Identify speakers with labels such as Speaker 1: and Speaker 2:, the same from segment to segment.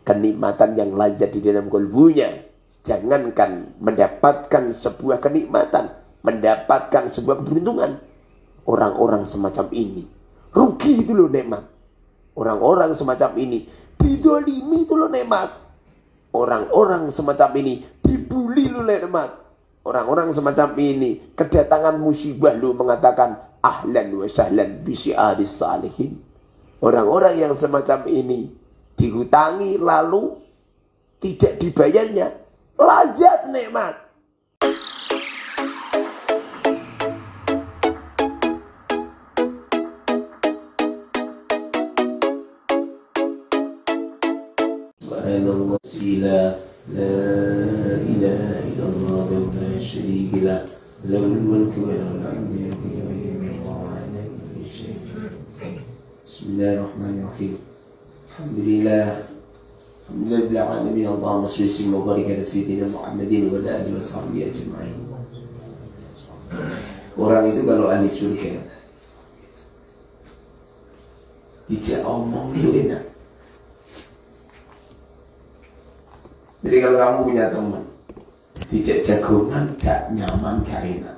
Speaker 1: kenikmatan yang lazat di dalam kalbunya. Jangankan mendapatkan sebuah kenikmatan, mendapatkan sebuah keberuntungan. Orang-orang semacam ini rugi itu loh nikmat. Orang-orang semacam ini didolimi itu loh nikmat. Orang-orang semacam ini dibuli loh nikmat. Orang-orang semacam ini kedatangan musibah lo mengatakan ahlan wa sahlan bisi'adis salihin. Orang-orang yang semacam ini dihutangi lalu tidak dibayarnya, lazat nikmat. Subhanallah la ilaha illallah wa la syarika lah lahul mulku wa lahul hamdu Bismillahirrahmanirrahim. Alhamdulillah bil alamin. Allahumma shalli wa barik ala sayyidina Muhammadin wa ala alihi wa sahbihi ajma'in. Orang itu kalau ahli surga dijak omong itu enak. Jadi kalau kamu punya teman dijak jagongan gak nyaman, gak enak.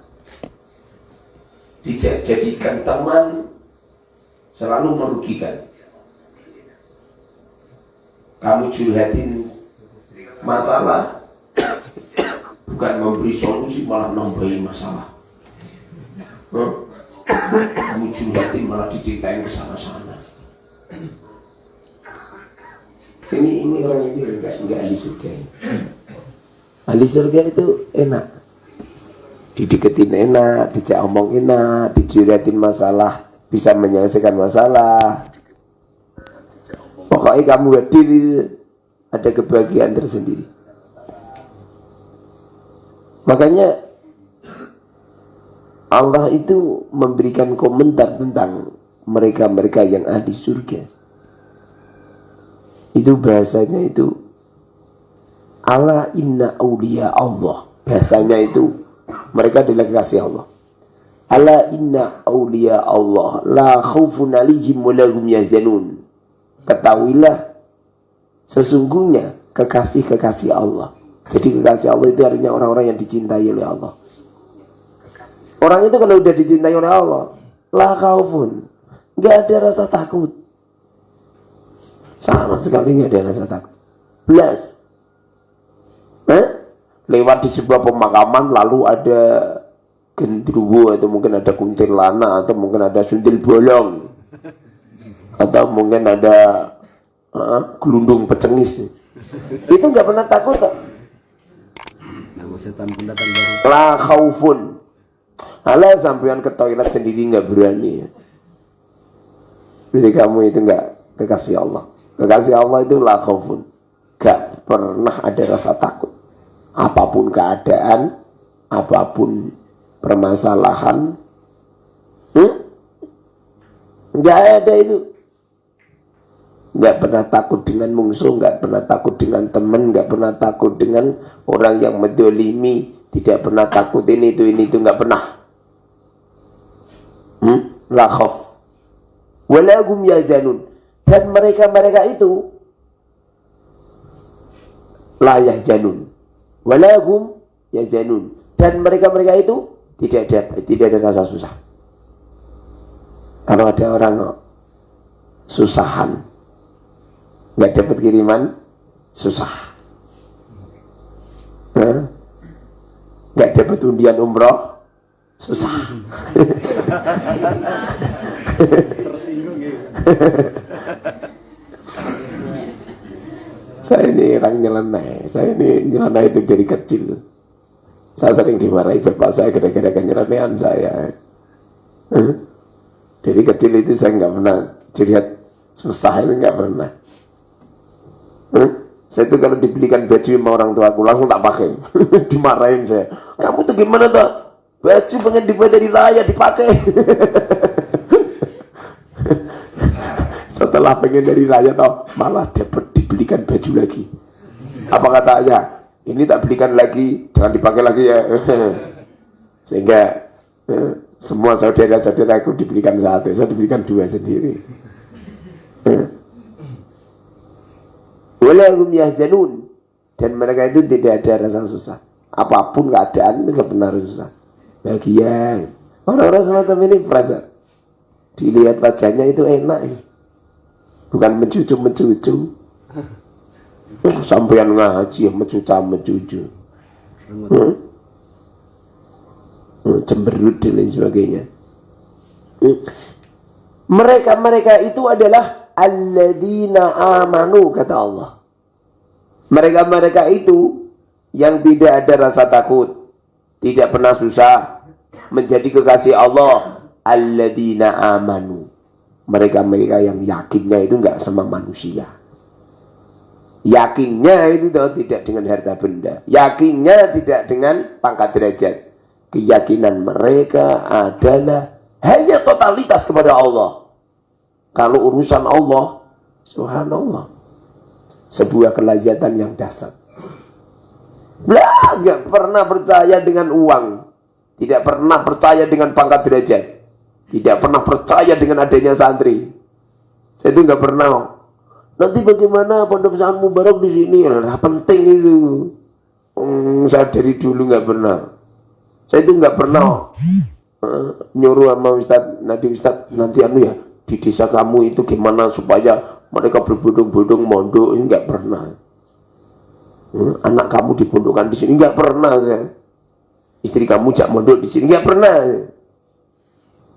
Speaker 1: Dijak jadikan teman selalu merugikan. Kamu curhatin masalah, bukan memberi solusi malah nambahin masalah. Kamu curhatin malah diceritain ke sana-sana. Ini orang ini enggak ahli surga. Ahli surga itu enak. Dideketin enak, dijak omong enak, dicurhatin masalah, bisa menyelesaikan masalah. Pokoknya kamu hadir ada kebahagiaan tersendiri. Makanya Allah itu memberikan komentar tentang mereka-mereka yang ahli surga. Itu bahasanya itu ala inna awliya Allah. Bahasanya itu mereka adalah kekasih Allah. Ala inna awliya Allah la khawfun alaihim wa lahum yahzanun. Ketahuilah sesungguhnya kekasih-kekasih Allah. Jadi kekasih Allah itu artinya orang-orang yang dicintai oleh Allah. Orang itu kalau udah dicintai oleh Allah, la khaufun, enggak ada rasa takut. Sama sekali enggak ada rasa takut. Belas. Lewat di sebuah pemakaman lalu ada gendruwo atau mungkin ada kuntilanak atau mungkin ada sundel bolong. Atau mungkin ada gelundung pecengis. Itu enggak pernah takut kok.
Speaker 2: Setan pun datang baru.
Speaker 1: La khaufun. Alah sampean ke toilet sendiri enggak berani. Jadi kamu itu enggak kekasih Allah. Kekasih Allah itu la khaufun. Enggak pernah ada rasa takut. Apapun keadaan, apapun permasalahan, enggak ada itu. Enggak pernah takut dengan musuh, enggak pernah takut dengan teman, enggak pernah takut dengan orang yang mendolimi, tidak pernah takut ini itu enggak pernah. La khauf. Walahum yahzanun. Dan mereka itu la yahzanun. Walahum yahzanun. Dan mereka itu tidak ada rasa susah. Kalau ada orang susahan, nggak dapat kiriman, susah. Nggak dapat undian umroh, susah.
Speaker 2: Tersinggung gitu.
Speaker 1: Saya ini orang nyeleneh. Saya ini nyeleneh itu dari kecil. Saya sering dimarahi bapak saya gara-gara kenyelenehan saya. Dari kecil itu saya nggak pernah dilihat susah, itu nggak pernah. Saya tuh kalau dibelikan baju sama orang tua aku langsung tak pakai. Dimarahin saya. Kamu tuh gimana tuh? Baju pengen dibuat dari raya dipakai. Setelah pengen dari raya toh malah dapat dibelikan baju lagi. Apa katanya? Ini tak belikan lagi, jangan dipakai lagi ya. Sehingga semua saudara-saudaraku dibelikan satu, saya dibelikan dua sendiri. Wala hum yahzanun. Dan mereka itu tidak ada rasa susah. Apapun keadaan mereka benar susah. Bahagia. Orang-orang semacam ini merasa dilihat wajahnya itu enak. Bukan mencucu-mencucu. Sampean ngaji mencucu-mencucu. Cemberut dan lain sebagainya. Mereka itu adalah alladzina amanu, kata Allah. Mereka itu yang tidak ada rasa takut, tidak pernah susah, menjadi kekasih Allah. Alladzina amanu. Mereka yang yakinnya itu enggak sama manusia. Yakinnya itu tidak dengan harta benda. Yakinnya tidak dengan pangkat derajat. Keyakinan mereka adalah hanya totalitas kepada Allah. Kalau urusan Allah, subhanallah, sebuah kelezatan yang dahsyat. Belas gak pernah percaya dengan uang, tidak pernah percaya dengan pangkat derajat, tidak pernah percaya dengan adanya santri. Saya itu gak pernah. Nanti bagaimana pondok pesantren Mubarak di sini? Nah, penting itu. Saya dari dulu gak pernah. Saya itu gak pernah nyuruh sama Ustadz, nanti ya di desa kamu itu gimana supaya mereka berbondong-bondong mondok, ini nggak pernah. Anak kamu dipondokkan di sini nggak pernah. Istri kamu jak mondok di sini nggak pernah.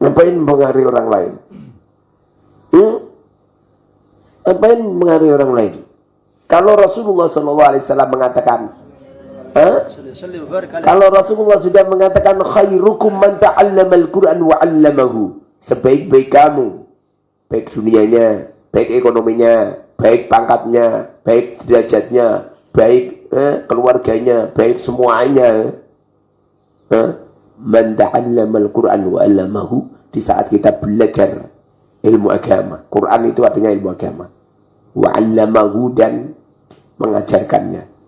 Speaker 1: Ngapain mengaruhi orang lain? Ngapain mengaruhi orang lain? Kalau Rasulullah SAW mengatakan, kalau Rasulullah sudah mengatakan khairukum man ta'allama al-Quran wa 'allamahu, sebaik-baik kamu, baik dunianya, baik ekonominya, baik pangkatnya, baik derajatnya, baik keluarganya, baik semuanya, man ta'allama al-Quran wa 'allamahu, di saat kita belajar ilmu agama. Quran itu artinya ilmu agama. Wa 'allamahu, dan mengajarkannya,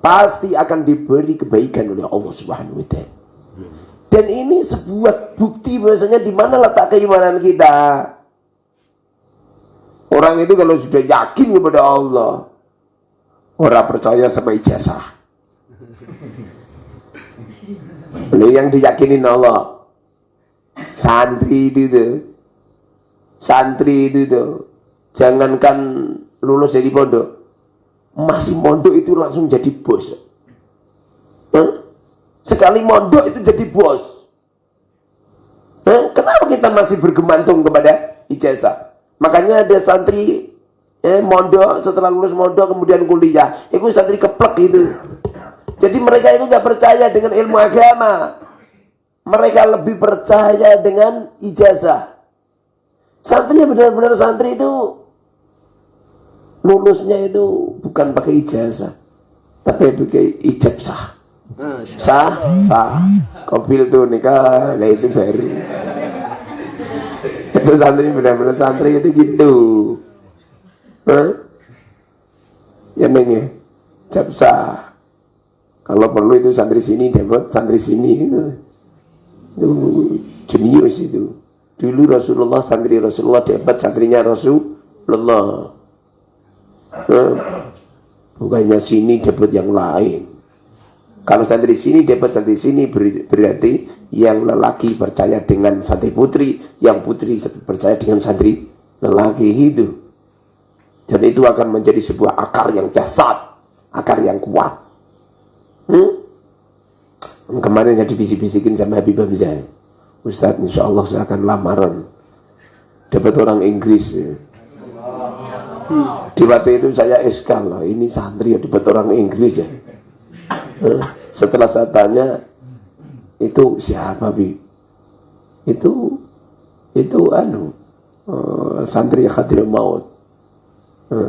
Speaker 1: pasti akan diberi kebaikan oleh Allah Subhanahu wa Ta'ala. Dan ini sebuah bukti bahwasanya di mana letak keimanan kita. Orang itu kalau sudah yakin kepada Allah, orang percaya sama ijazah. Lalu yang diyakinin Allah, santri itu jangankan lulus dari pondok, masih mondok itu langsung jadi bos. Sekali mondok itu jadi bos. Kenapa kita masih bergemantung kepada ijazah? Makanya ada santri mondok, setelah lulus mondok kemudian kuliah, itu santri keplek itu. Jadi mereka itu gak percaya dengan ilmu agama, mereka lebih percaya dengan ijazah. Santri yang benar-benar santri itu lulusnya itu bukan pakai ijazah, tapi pakai ijab sah. Sah. Kopil tuh nikah, lah itu baru. Itu santri benar-benar santri itu gitu. Ya nengnya, ijab sah. Kalau perlu itu santri sini dapat, santri sini itu jenius itu. Dulu Rasulullah, santri Rasulullah dapat, santrinya Rasulullah. Bukannya sini dapat yang lain. Kalau santri sini dapat santri sini, berarti yang lelaki percaya dengan santri putri, yang putri percaya dengan santri lelaki itu. Dan itu akan menjadi sebuah akar yang dahsyat, akar yang kuat. Kemarin saya dibisik-bisikin sama Habib Hamzah, Ustadz, insya Allah saya akan lamaran, dapat orang Inggris ya. Di waktu itu saya eskal lah, ini santri ya dapat orang Inggris ya. Setelah saya tanya, itu siapa Bi? Itu santri Khadirul Maut.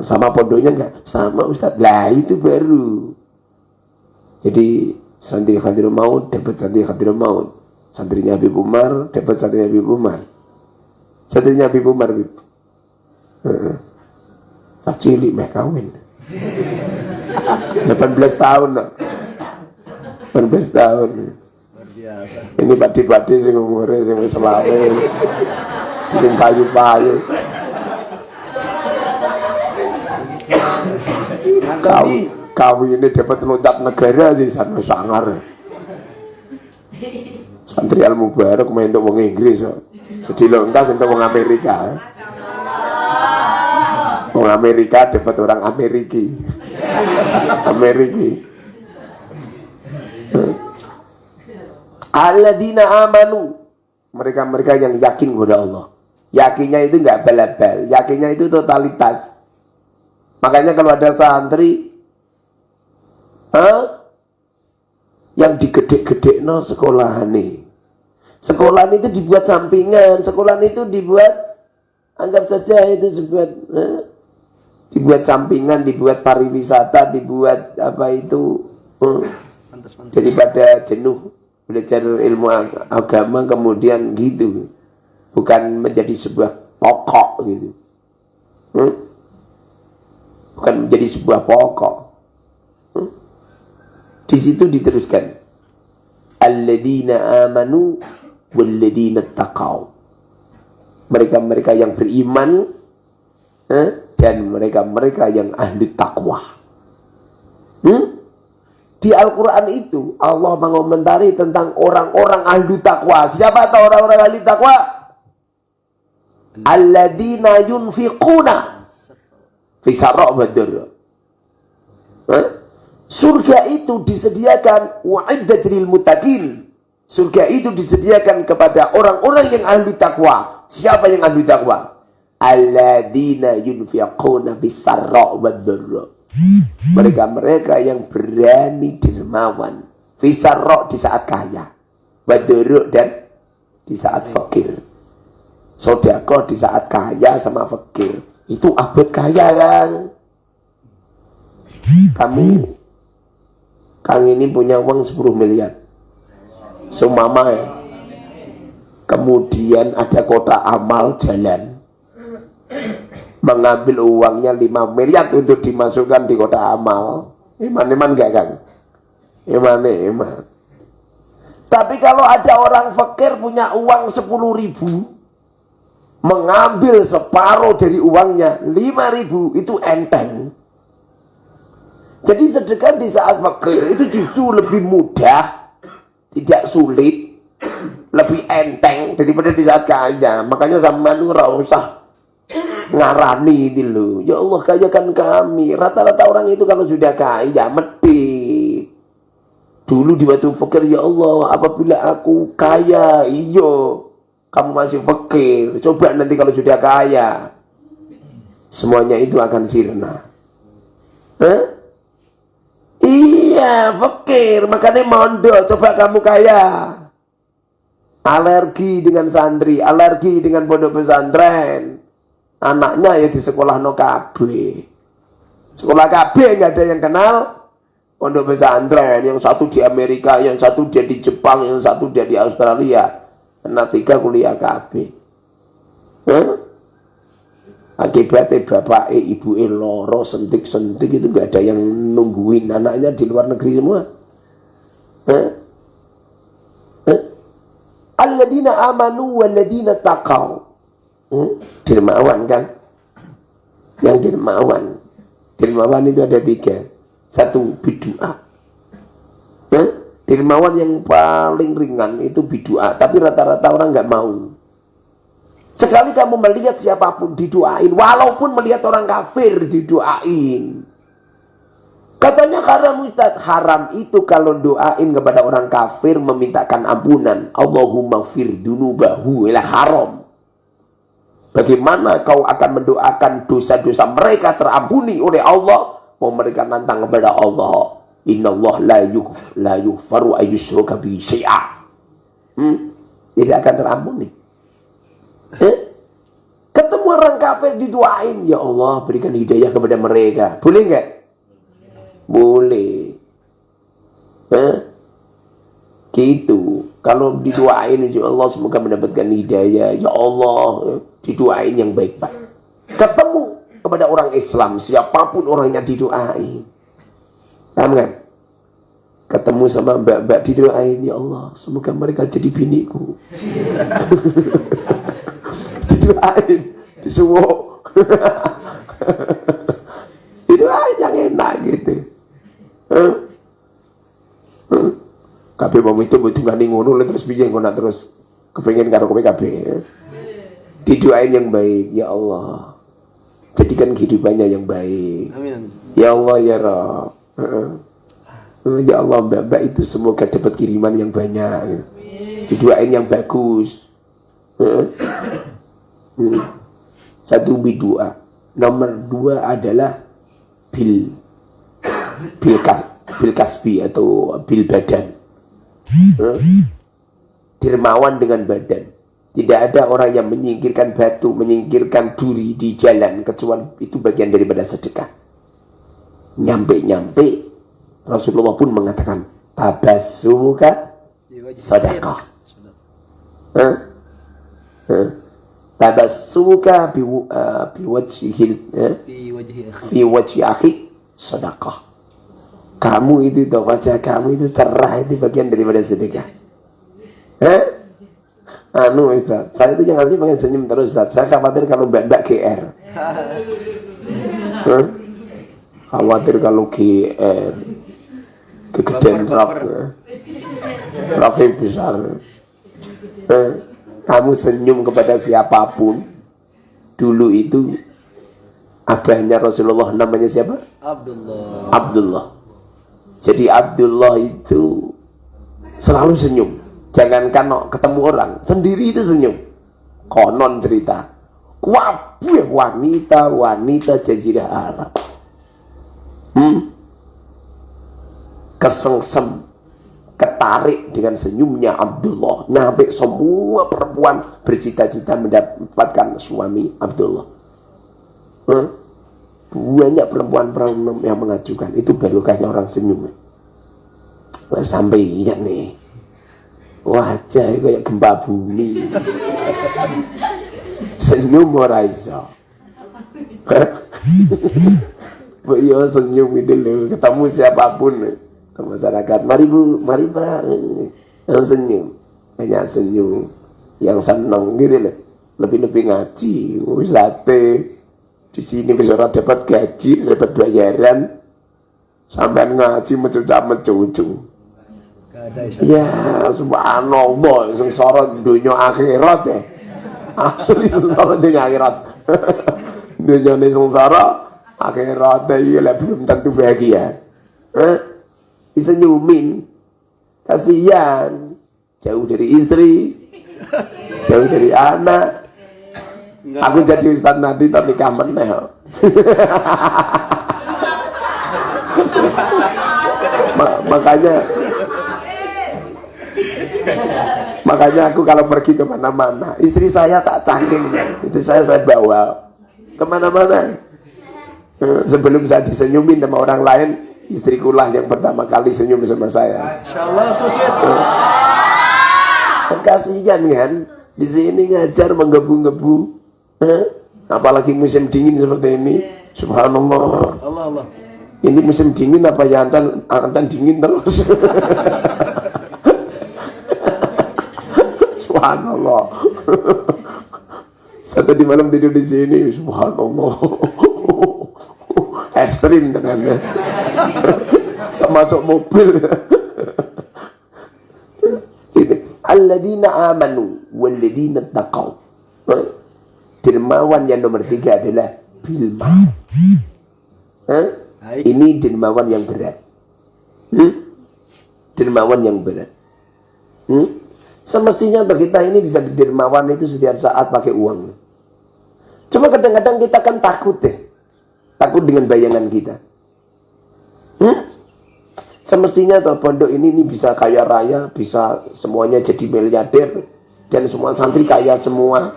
Speaker 1: Sama pondoknya enggak? Sama Ustadz. Lah itu baru. Jadi santri Khadirul Maut dapat santri Khadirul Maut. Santrinya Habib Umar dapat santrinya Habib Umar. Santrinya Habib Umar Habib. Cilik meh kawin 18 tahun no. 18 tahun luar biasa. Ini padi-padi sing umure sing wis selawe sing payu-payu Kau ini dapat loncat negara sih sana sangar. Santri Al Mubarak main untuk wong Inggris so. Sedih lontas untuk wong Amerika. Wong Amerika dapat orang Ameriki. Alladzina amanu, mereka yang yakin kepada Allah. Yakinnya itu enggak bal-bal, yakinnya itu totalitas. Makanya kalau ada santri yang digedek-gedek no sekolahan nih. Sekolahan itu dibuat sampingan, sekolahan itu dibuat, anggap saja itu dibuat sampingan, dibuat pariwisata, dibuat apa itu, daripada jenuh belajar ilmu agama kemudian gitu, bukan menjadi sebuah pokok gitu, bukan menjadi sebuah pokok. Di situ diteruskan, alladzina amanu walladzina taqaw, mereka yang beriman dan mereka yang ahli takwa. Di Al-Quran itu Allah mengomentari tentang orang-orang ahli takwa. Siapa tahu orang-orang ahli takwa? Alladzina yunfiquna fisarra wa dharra. Surga itu disediakan wa'iddat lil muttaqin. Surga itu disediakan kepada orang-orang yang ahli takwa. Siapa yang ahli takwa? Alladzina yunfiquna fisarra wa dharra. Mereka yang berani dermawan. Fisarra di saat kaya, wa dharra dan di saat fakir. Sedekah di saat kaya sama fakir. Itu abad kaya kan? Kang ini punya uang 10 miliar. Sumama ya. Kemudian ada kotak amal jalan. Mengambil uangnya 5 miliar untuk dimasukkan di kotak amal. Iman enggak kan? Iman. Tapi kalau ada orang fakir punya uang 10.000, mengambil separuh dari uangnya 5.000, itu enteng. Jadi sedekah di saat fakir itu justru lebih mudah, tidak sulit, lebih enteng daripada di saat kaya. Makanya sampean ora usah ngarani itu loh. Ya Allah kayakan kami. Rata-rata orang itu kalau sudah kaya medit. Dulu di waktu fakir, ya Allah apabila aku kaya, iyo kamu masih fakir. Coba nanti kalau sudah kaya, semuanya itu akan sirna. Iya, fakir, makanya mondok, coba kamu kaya. Alergi dengan santri, alergi dengan pondok pesantren. Anaknya ya di sekolah no KB. Sekolah KB nggak ada yang kenal pondok pesantren. Yang satu di Amerika, yang satu dia di Jepang, yang satu dia di Australia. Anak 3 kuliah KB. Akibatnya bapak ibu loro sentik-sentik itu nggak ada yang nungguin, anaknya di luar negeri semua. Alladzina amanu walladzina taqaw. Dermawan kan? Yang dermawan. Dermawan itu ada 3. 1 bidu'a. Dermawan yang paling ringan itu bidu'a, tapi rata-rata orang nggak mau. Sekali kamu melihat siapapun didoain, walaupun melihat orang kafir didoain. Katanya haram Ustaz. Haram itu kalau doain kepada orang kafir memintakan ampunan. Allahumma fir dunubahu, ila haram. Bagaimana kau akan mendoakan dosa-dosa mereka terampuni oleh Allah? Mau mereka nantang kepada Allah. Innallah la yughfaru ayyushraka bihi syai'a. Tidak akan terampuni. Ketemu orang kafir didoain, ya Allah berikan hidayah kepada mereka. Boleh enggak? Boleh. Gitu. Kalau didoain, ya Allah semoga mendapatkan hidayah. Ya Allah, didoain yang baik-baik. Ketemu kepada orang Islam, siapapun orangnya didoain. Paham kan? Ketemu sama mbak-mbak didoain, ya Allah semoga mereka jadi biniku. Didoain, disuwuk. Didoain. gitu. Kabeh wong itu mbudungane ngono terus piye ngono terus kepengin karo kowe kabeh. Didoain yang baik, ya Allah. Jadikan kehidupannya yang baik.
Speaker 2: Amin.
Speaker 1: Ya Allah ya Rabb. Ya Allah mbak itu semoga dapat kiriman yang banyak. Didoain yang bagus. Satu doa. Nomor 2 adalah bil kasbi atau bil badan. Dermawan dengan badan. Tidak ada orang yang menyingkirkan batu, menyingkirkan duri di jalan kecuali itu bagian daripada sedekah. Nyampe Rasulullah pun mengatakan tabassumuka sedekah. Tabassumuka fi wajhi akhi sedekah. Kamu itu wajah kamu itu cerah, itu bagian daripada sedekah. Ustaz, saya itu yang harusnya pengen senyum terus, Ustaz. Saya khawatir kalau mbak GR. Khawatir kalau GR kegedean raknya besar. Kamu senyum kepada siapapun. Dulu itu abahnya Rasulullah namanya siapa? Abdullah. Jadi Abdullah itu selalu senyum. Jangankan ketemu orang, sendiri itu senyum. Konon cerita, kabeh wanita Jazirah Arab kesengsem, ketarik dengan senyumnya Abdullah. Sampai semua perempuan bercita-cita mendapatkan suami Abdullah. Banyak perempuan yang mengajukan. Itu barokahnya orang senyum. Sampai ingat nih, wajah kayak gempa bumi. Senyum ora iso. Ya senyum itu loh, ketemu siapapun ke masyarakat. Mari Bu, mari Pak. Yang senyum, banyak senyum, yang seneng gitu loh. Lebih-lebih ngaji, sate. Di sini bisa dapat gaji, dapat bayaran. Sampai ngaji mencucuk. Ya subhanallah, sengsara dunia akhirat ya. Asli sengsara dunia akhirat. Dunia ini sengsara, akhirat ya belum tentu bahagia. Disenyumin, kasihan, jauh dari istri, jauh dari anak. Aku jadi Ustaz Nadi tak nikah meneh. Makanya aku kalau pergi kemana-mana, istri saya tak cangking, istri saya bawa kemana-mana. Sebelum saya disenyumin sama orang lain, istriku lah yang pertama kali senyum sama saya.
Speaker 2: Insyaallah sosial.
Speaker 1: Kasihan kan, di sini ngajar menggebu-gebu, apalagi musim dingin seperti ini. Subhanallah.
Speaker 2: Allah.
Speaker 1: Ini musim dingin apa ya antan dingin terus. Subhanallah. Satu di malam tidur di sini, subhanallah. Ekstrim dengan masuk mobil. Alladzina amanu walladzina taqaw. Dermawan yang nomor 3 adalah bil ma'ruf. Ini dermawan yang berat. Dermawan yang berat. Semestinya kita ini bisa dermawan itu setiap saat pakai uang. Cuma kadang-kadang kita kan takut takut dengan bayangan kita. Semestinya toh pondok ini bisa kaya raya, bisa semuanya jadi miliarder, dan semua santri kaya semua.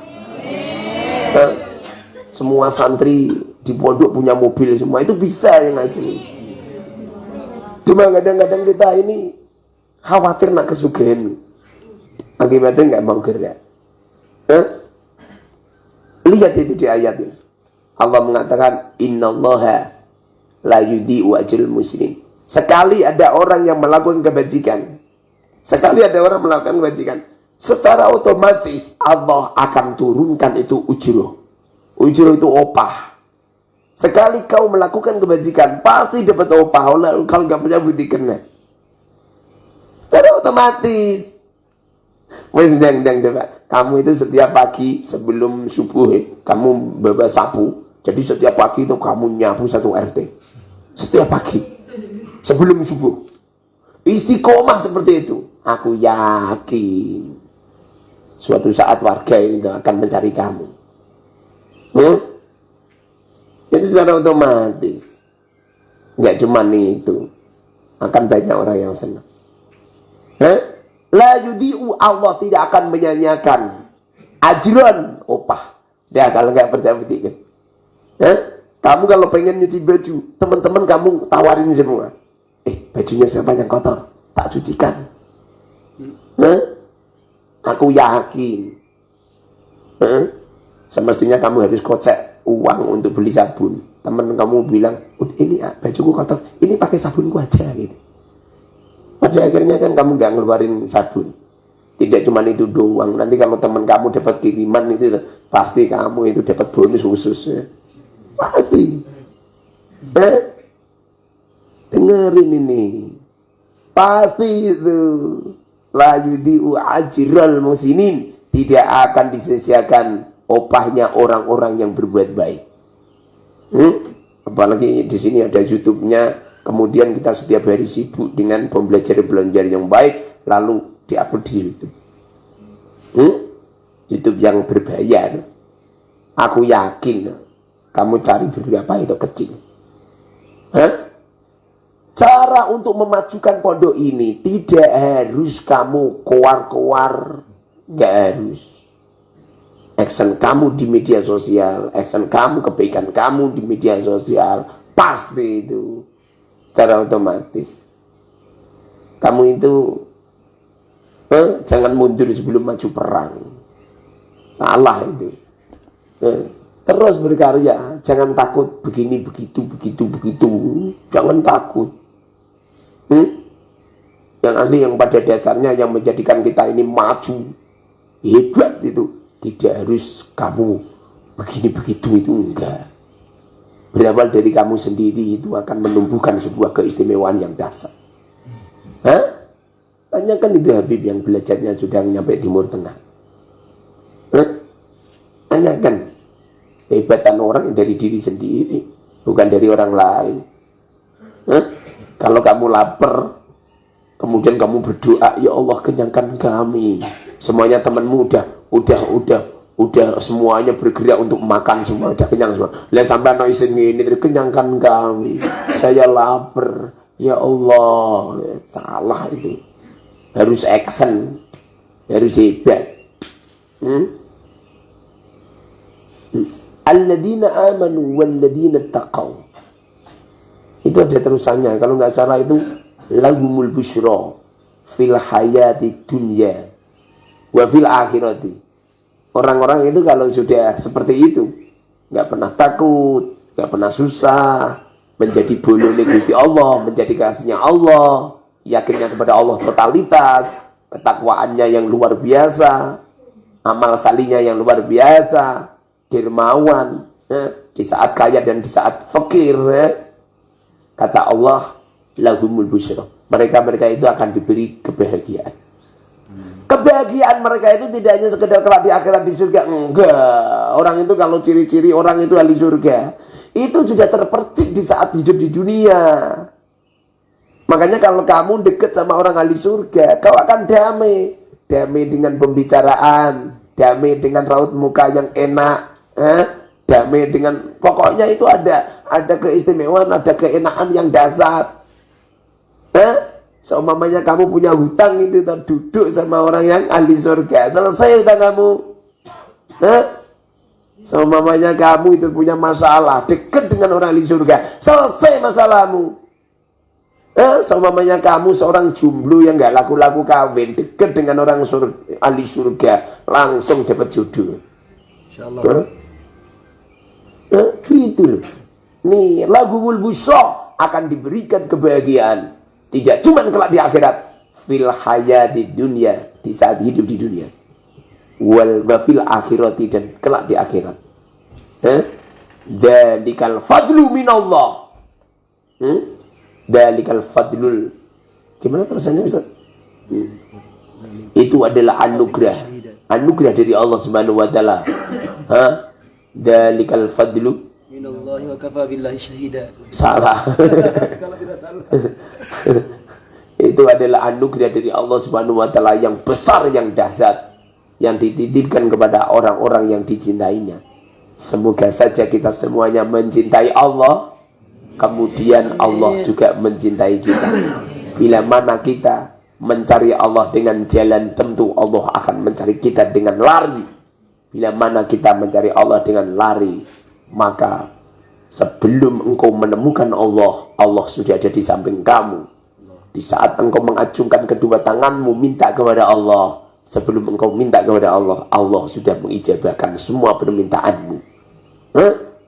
Speaker 1: Semua santri di pondok punya mobil semua, itu bisa yang ngaji. Cuma kadang-kadang kita ini khawatir nak kesugihan. Akibatnya nggak mau gerak. Lihat itu di ayat ini. Allah mengatakan, Innallaha la yudhi'u ajral muslim. Sekali ada orang yang melakukan kebajikan, secara otomatis Allah akan turunkan itu ujroh. Ujroh itu opah. Sekali kau melakukan kebajikan, pasti dapat upah. Kalau nggak punya bukti kena. Secara otomatis. Wes ndang coba. Kamu itu setiap pagi sebelum subuh, kamu bawa sapu. Jadi setiap pagi itu kamu nyapu satu RT. Setiap pagi. Sebelum subuh. Istiqomah seperti itu. Aku yakin suatu saat warga ini akan mencari kamu. Itu secara otomatis. Enggak cuma itu. Akan banyak orang yang senang. La yudi'u, Allah tidak akan menyanyiakan ajran, upah. Dia kalau enggak percaya betul. Kamu kalau pengen nyuci baju, teman-teman kamu tawarin semua. Bajunya siapa yang kotor? Tak cucikan. Aku yakin. Semestinya kamu harus kocek uang untuk beli sabun. Teman kamu bilang, ini bajuku kotor, ini pakai sabunku aja gitu. Pada akhirnya kan kamu nggak ngeluarin sabun. Tidak cuma itu doang. Nanti kalau teman kamu dapat kiriman itu, pasti kamu itu dapat bonus khusus. Pasti. Dengerin ini. Pasti itu. La yudi'u ajral musinin. Tidak akan disia-siakan upahnya orang-orang yang berbuat baik. Apalagi di sini ada YouTube-nya. Kemudian kita setiap hari sibuk dengan pembelajaran yang baik, lalu diupload di YouTube. YouTube yang berbayar. Aku yakin kamu cari berapa itu kecil. Cara untuk memajukan pondok ini tidak harus kamu keluar-keluar, nggak harus. Action kamu di media sosial, action kamu, kebaikan kamu di media sosial, pasti itu. Secara otomatis. Kamu itu jangan mundur sebelum maju perang. Salah itu. Terus berkarya. Jangan takut begini, begitu. Jangan takut. Yang asli yang pada dasarnya yang menjadikan kita ini maju, hebat itu. Tidak harus kamu begini, begitu, itu enggak. Berawal dari kamu sendiri itu akan menumbuhkan sebuah keistimewaan yang dasar. Tanyakan itu Habib yang belajarnya sudah nyampe Timur Tengah. Tanyakan. Hebatan orang dari diri sendiri, bukan dari orang lain. Kalau kamu lapar, kemudian kamu berdoa, ya Allah kenyangkan kami. Semuanya temanmu udah semuanya bergerak untuk makan semua, udah kenyang semua. Lihat sampai anak isin ini kenyangkan kami. Saya lapar. Ya Allah, salah itu. Harus action. Harus hebat. Alladzina amanu walladzina taqaw. Itu ada terusannya. Kalau nggak salah itu lahumul busyra fil hayati dunya wa fil akhirati. Orang-orang itu kalau sudah seperti itu, nggak pernah takut, nggak pernah susah, menjadi boleh Gusti Allah, menjadi kasihnya Allah, yakinnya kepada Allah totalitas, ketakwaannya yang luar biasa, amal salinya yang luar biasa, dermawan, di saat kaya dan di saat fakir. Kata Allah, lahumul busyra. Mereka itu akan diberi kebahagiaan. Kebahagiaan mereka itu tidak hanya sekedar kelak di akhirat di surga. Enggak. Orang itu kalau ciri-ciri orang itu ahli surga, itu sudah terpercik di saat hidup di dunia. Makanya kalau kamu dekat sama orang ahli surga, kau akan damai. Damai dengan pembicaraan, damai dengan raut muka yang enak, damai dengan, pokoknya itu ada keistimewaan, ada keenakan yang dasar. Seumpamanya kamu punya hutang itu, duduk sama orang yang ahli surga, selesai hutang kamu. Seumpamanya kamu itu punya masalah, dekat dengan orang ahli surga, selesai masalahmu. Seumpamanya kamu seorang jomblo yang gak laku-laku kawin, dekat dengan orang ahli surga, langsung dapat jodoh. Insyaallah. Gitu loh. Nih, lahumul busyra, akan diberikan kebahagiaan. Tidak cuma kelak di akhirat, fil hayati dunia, di saat hidup di dunia, wal fil akhirati, dan kelak di akhirat. Dalikal fadlu minallah. Dalikal fadlul. Gimana terusannya Ustaz? Itu adalah anugerah. Anugerah dari Allah Subhanahu wa taala. Dalikal fadlu
Speaker 2: minallahi wa kafa billahi syahida.
Speaker 1: Salah.
Speaker 2: Kalau tidak salah.
Speaker 1: Itu adalah anugerah dari Allah Subhanahu wa taala yang besar, yang dahsyat, yang dititipkan kepada orang-orang yang dicintainya. Semoga saja kita semuanya mencintai Allah, kemudian Allah juga mencintai kita. Bila mana kita mencari Allah dengan jalan, tentu Allah akan mencari kita dengan lari. Bila mana kita mencari Allah dengan lari, maka sebelum engkau menemukan Allah, Allah sudah ada di samping kamu. Di saat engkau mengacungkan kedua tanganmu minta kepada Allah, sebelum engkau minta kepada Allah, Allah sudah mengijabahkan semua permintaanmu.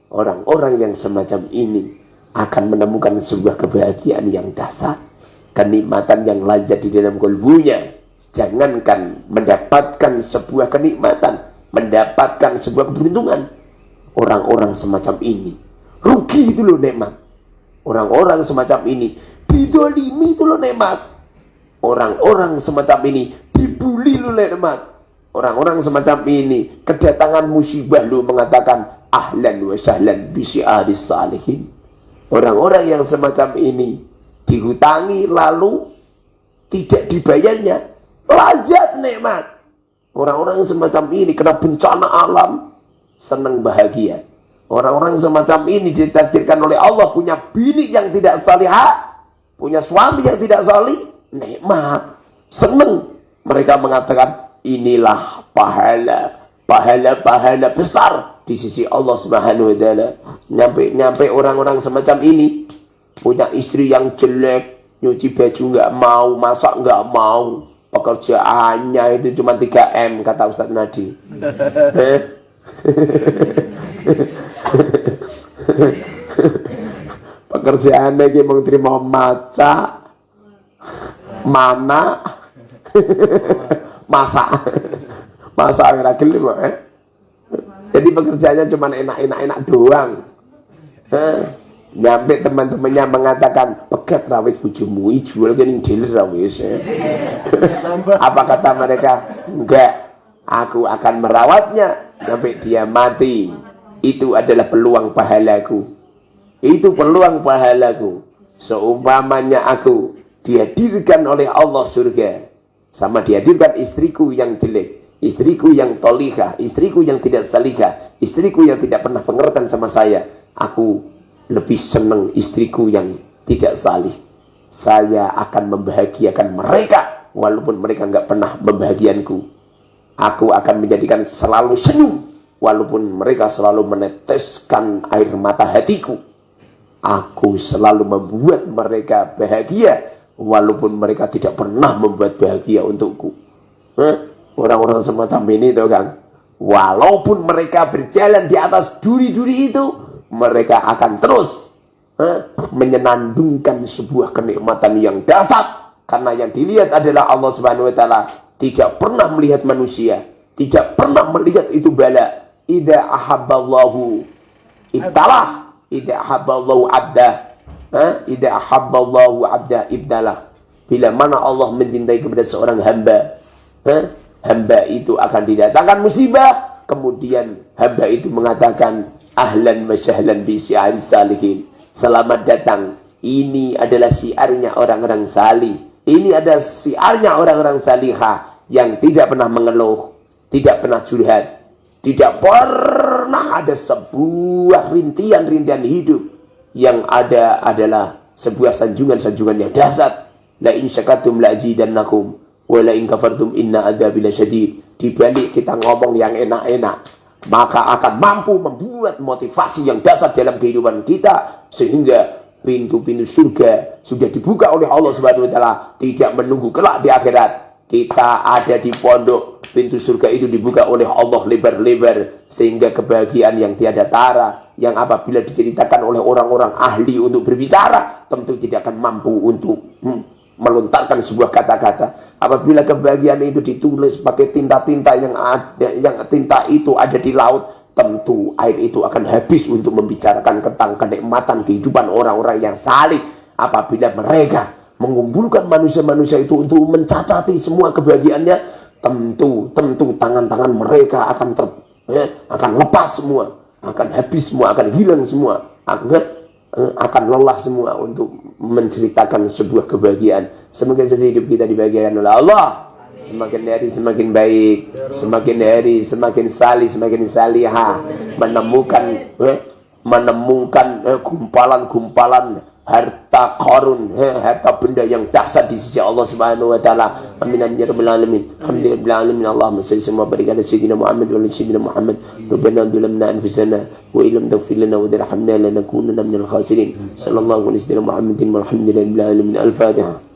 Speaker 1: Orang-orang yang semacam ini akan menemukan sebuah kebahagiaan yang dahsyat, kenikmatan yang lazat di dalam kalbunya. Jangankan mendapatkan sebuah kenikmatan, mendapatkan sebuah keberuntungan. Orang-orang semacam ini rugi itu loh nikmat. Orang-orang semacam ini didolimi itu loh nikmat. Orang-orang semacam ini dibuli loh nikmat. Orang-orang semacam ini kedatangan musibah lu mengatakan ahlan wa sahlan bi syi'aris salihin. Orang-orang yang semacam ini dihutangi lalu tidak dibayarnya, lazat nikmat. Orang-orang yang semacam ini kena bencana alam, senang bahagia. Orang-orang semacam ini ditakdirkan oleh Allah punya bini yang tidak salihah, punya suami yang tidak salih, nikmat, senang. Mereka mengatakan inilah pahala besar di sisi Allah Subhanahu wa taala. Nyampe orang-orang semacam ini punya istri yang jelek, nyuci baju enggak mau, masak enggak mau, pekerjaannya itu cuma 3M kata Ustaz Nadi. Pekerjaannya iki mung trimo maca, mana, masak ora gelem kok. Jadi pekerjaannya cuma enak doang. Nyampe teman-temannya mengatakan pegat rawis bojomu jual kening dealer rawis. Apa kata mereka? Enggak, aku akan merawatnya sampai dia mati. Itu adalah peluang pahalaku. Itu peluang pahalaku. Seumpamanya aku dihadirkan oleh Allah surga, sama dihadirkan istriku yang jelek, istriku yang tolika, istriku yang tidak salika, istriku yang tidak pernah pengertian sama saya, aku lebih senang istriku yang tidak salih. Saya akan membahagiakan mereka walaupun mereka enggak pernah membahagianku. Aku akan menjadikan selalu senyum walaupun mereka selalu meneteskan air mata hatiku. Aku selalu membuat mereka bahagia walaupun mereka tidak pernah membuat bahagia untukku. Orang-orang semacam ini tuh Kang, walaupun mereka berjalan di atas duri-duri itu, mereka akan terus menyenandungkan sebuah kenikmatan yang dahsyat, karena yang dilihat adalah Allah Subhanahu wa taala, tidak pernah melihat manusia, tidak pernah melihat itu bala. Idza ahabballahu ibtalah, idza ahabballahu abda, idza ahabballahu abda ibtalah. Bila mana Allah mencintai kepada seorang hamba, hamba itu akan didatangkan musibah, kemudian hamba itu mengatakan ahlan wa sahlan bi syi'aris salihin. Selamat datang. Ini adalah syiarnya orang-orang salih. Ini adalah syiarnya orang-orang salihah yang tidak pernah mengeluh, tidak pernah curhat, tidak pernah ada sebuah rintian-rintian hidup. Yang ada adalah sebuah sanjungan-sanjungan yang dahsyat. La in syakartum la azidannakum wa la in kafartum inna adzabi lasyadid. Di balik kita ngomong yang enak-enak, maka akan mampu membuat motivasi yang dahsyat dalam kehidupan kita, sehingga pintu-pintu surga sudah dibuka oleh Allah Subhanahu wa taala, tidak menunggu kelak di akhirat. Kita ada di pondok, pintu surga itu dibuka oleh Allah lebar-lebar, sehingga kebahagiaan yang tiada tara, yang apabila diceritakan oleh orang-orang ahli untuk berbicara, tentu tidak akan mampu untuk melontarkan sebuah kata-kata. Apabila kebahagiaan itu ditulis pakai tinta-tinta yang ada, yang tinta itu ada di laut, tentu air itu akan habis untuk membicarakan tentang kenikmatan kehidupan orang-orang yang salih apabila mereka mengumpulkan manusia-manusia itu untuk mencatati semua kebahagiaannya. Tentu tangan-tangan mereka akan lepas semua, akan habis semua, akan hilang semua, akan lelah semua untuk menceritakan sebuah kebahagiaan. Semoga saja hidup kita dibahagiakan oleh Allah. Semakin hari semakin baik, semakin hari semakin salih, semakin salihah, menemukan gumpalan-gumpalan harta karun, harta benda yang dahsyat di sisi Allah Subhanahu wa taala. Amin amin ya rabbal alamin. Alhamdulillahil alamin. Allahumma shalli wa barik ala sayyidina Muhammad wa ala sayyidina Muhammad. Rabbana dhalamna anfusana wa illam taghfir lana wa tarhamna lanakunanna minal khasirin. Sallallahu alaihi wa sallam Muhammadin walhamdulillahi rabbil alamin. Al-Fatihah.